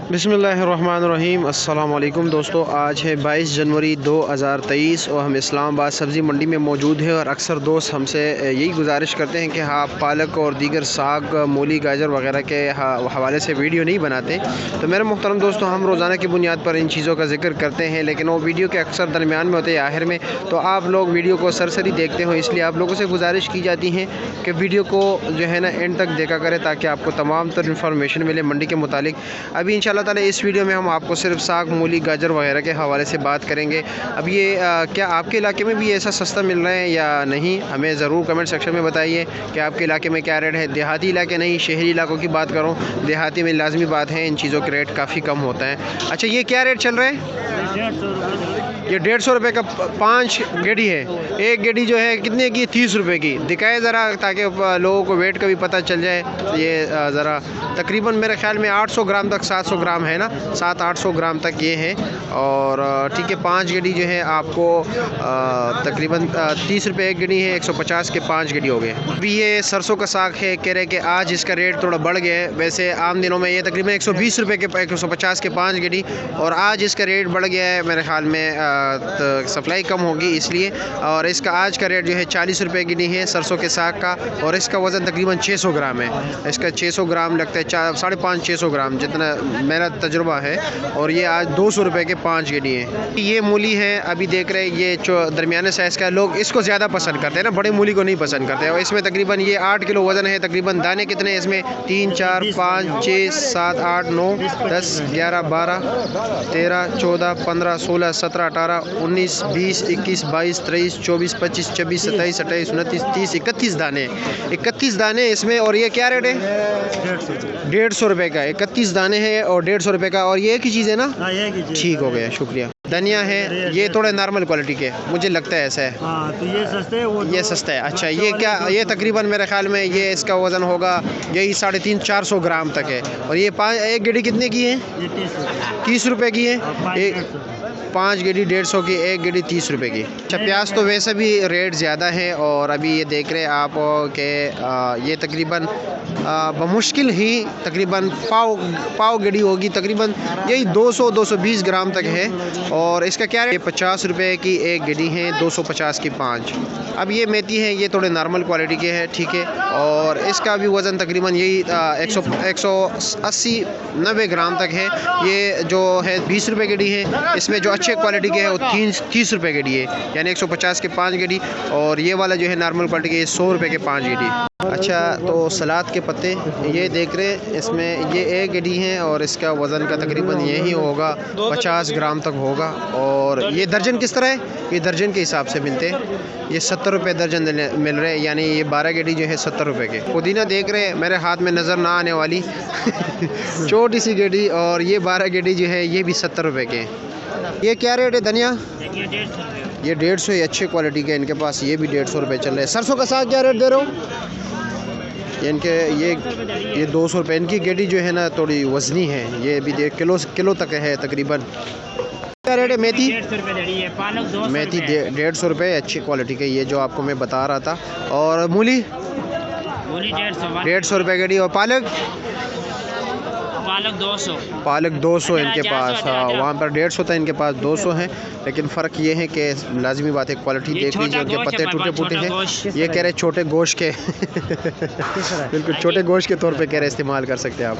बिस्मिल्लाहिर्रहमानिर्रहीम। अस्सलाम वालेकुम दोस्तों, आज है 22 जनवरी 2023 और हम इस्लामाबाद सब्ज़ी मंडी में मौजूद हैं। और अक्सर दोस्त हमसे यही गुजारिश करते हैं कि हाँ, पालक और दीगर साग, मूली, गाजर वगैरह के हवाले से वीडियो नहीं बनाते। तो मेरे मुहतरम दोस्तों, हम रोज़ाना की बुनियाद पर इन चीज़ों का जिक्र करते हैं, लेकिन वो वीडियो के अक्सर दरमियान में होते हैं, आखिर में। तो आप लोग वीडियो को सरसरी देखते हो, इसलिए आप लोगों से गुजारिश की जाती है कि वीडियो को जो है ना एंड तक देखा करें, ताकि आपको तमाम तर इन्फॉर्मेशन मिले मंडी के मुतालिक। अभी इंशाअल्लाह ताला इस वीडियो में हम आपको सिर्फ साग, मूली, गाजर वगैरह के हवाले से बात करेंगे। अब ये क्या आपके इलाके में भी ऐसा सस्ता मिल रहा है या नहीं, हमें ज़रूर कमेंट सेक्शन में बताइए कि आपके इलाके में क्या रेट है। देहाती इलाके नहीं, शहरी इलाकों की बात करूँ, देहाती में लाजमी बात है इन चीज़ों के रेट काफ़ी कम होता है। अच्छा, ये क्या रेट चल रहा है? ये 150 रुपये का 5 गेड़ी है। एक गेड़ी जो है कितने की? 30 रुपये की। दिखाए ज़रा, ताकि लोगों को वेट का भी पता चल जाए। ये ज़रा तकरीबन मेरे ख्याल में 800 ग्राम तक, 700 ग्राम है ना, 700-800 ग्राम तक ये है। और ठीक है, 5 गेड़ी जो है आपको तकरीबन 30 रुपये एक गेड़ी है, 150 के 5 गेड़ी हो गए। अभी ये सरसों का साग है, कह रहे कि आज इसका रेट थोड़ा बढ़ गया है। वैसे आम दिनों में ये तकरीबन 120 रुपये के 150 के 5 गेड़ी, और आज इसका रेट बढ़ गया है। मेरे ख्याल में सप्लाई कम होगी इसलिए। और इसका आज का रेट जो है 40 रुपये गिनी है सरसों के साग का, और इसका वज़न तकरीबन 600 ग्राम है। इसका 600 ग्राम लगता है, 550-600 ग्राम जितना मेरा तजुर्बा है। और ये आज 200 रुपये के 5 गिनी है। ये मूली है, अभी देख रहे हैं, ये जो दरमियाने साइज़ का, लोग इसको ज़्यादा पसंद करते हैं ना, बड़े मूली को नहीं पसंद करते। और इसमें तकरीबन ये 8 किलो वज़न है। तकरीबन दाने कितने हैं इसमें? 3, 4, 5, 6, 7, 8, 9, 10, 11, 12, 13, 14, 15, 16, 17, 18, 19, 20, 21, 22, 23, 24, 25, 26, 27, 28, 29, 30, 31 दाने। 31 दाने इसमें। और ये क्या रेट है? 150 रुपये का 31 दाने हैं, और 150 रुपये का। और ये एक ही चीज़ है ना? ठीक हो गया, शुक्रिया। धनिया है, ये थोड़े नॉर्मल क्वालिटी के, मुझे लगता है ऐसा है। तो ये सस्ते है, ये सस्ता है। अच्छा, ये क्या? ये तकरीबन मेरे ख्याल में ये इसका वज़न होगा यही 350-400 ग्राम तक है। और ये एक गेड़ी कितने की है? 30 रुपये की है। 5 गेड़ी 150 की, एक गेड़ी 30 रुपये की। अच्छा, प्याज तो वैसे भी रेट ज़्यादा है। और अभी ये देख रहे हैं आप कि ये तकरीबन बमुश्किल ही तकरीबन पाव गेड़ी होगी, तकरीबन यही 200-220 ग्राम तक है। और इसका क्या रेट? 50 रुपये की एक गेड़ी है, 250 की 5। अब ये मेथी है, ये थोड़े नॉर्मल क्वालिटी के है, ठीक है। और इसका भी वज़न तकरीबन यही 180-90 ग्राम तक है। ये जो है 20 रुपये गेड़ी है। इसमें जो अच्छे क्वालिटी के है वो 30 रुपये गेड़ी है, यानी 150 के 5 गेड़ी। और ये वाला जो है नॉर्मल क्वालिटी के 100 रुपये के 5 गेड़ी। अच्छा, तो सलाद के पत्ते ये देख रहे हैं, इसमें ये एक गेड़ी है, और इसका वज़न का तकरीबन यही होगा 50 ग्राम तक होगा। और ये दर्जन किस तरह है? ये दर्जन के हिसाब से मिलते हैं। ये 70 रुपये दर्जन मिल रहे हैं, यानी ये 12 गेड़ी जो है 70 रुपये के। पुदीना देख रहे हैं, मेरे हाथ में नज़र ना आने वाली छोटी सी गेड़ी, और ये 12 गेड़ी जो है ये भी 70 रुपये के। ये क्या रेट है धनिया? ये 150 है, अच्छे क्वालिटी के इनके पास। ये भी 150 रुपये चल रहे हैं। सरसों का साग क्या रेट दे रहे हो? इनके ये 200 रुपये। इनकी गेड़ी जो है ना थोड़ी वज़नी है, ये भी किलो तक है तकरीबन। क्या रेट है मेथी? 150 मेथी 150 रुपये, अच्छी क्वालिटी के, ये जो आपको मैं बता रहा था। और मूली 150 रुपये गेड़ी। और पालक 200 इनके पास। हाँ, वहाँ पर 150 था, इनके पास 200 है। लेकिन फ़र्क ये है कि लाजमी बात है, क्वालिटी देख लीजिए, उनके पत्ते टूटे फूटे हैं। ये कह रहे छोटे गोश्त के बिल्कुल छोटे गोश्त के तौर पे कह रहे इस्तेमाल कर सकते हैं आप।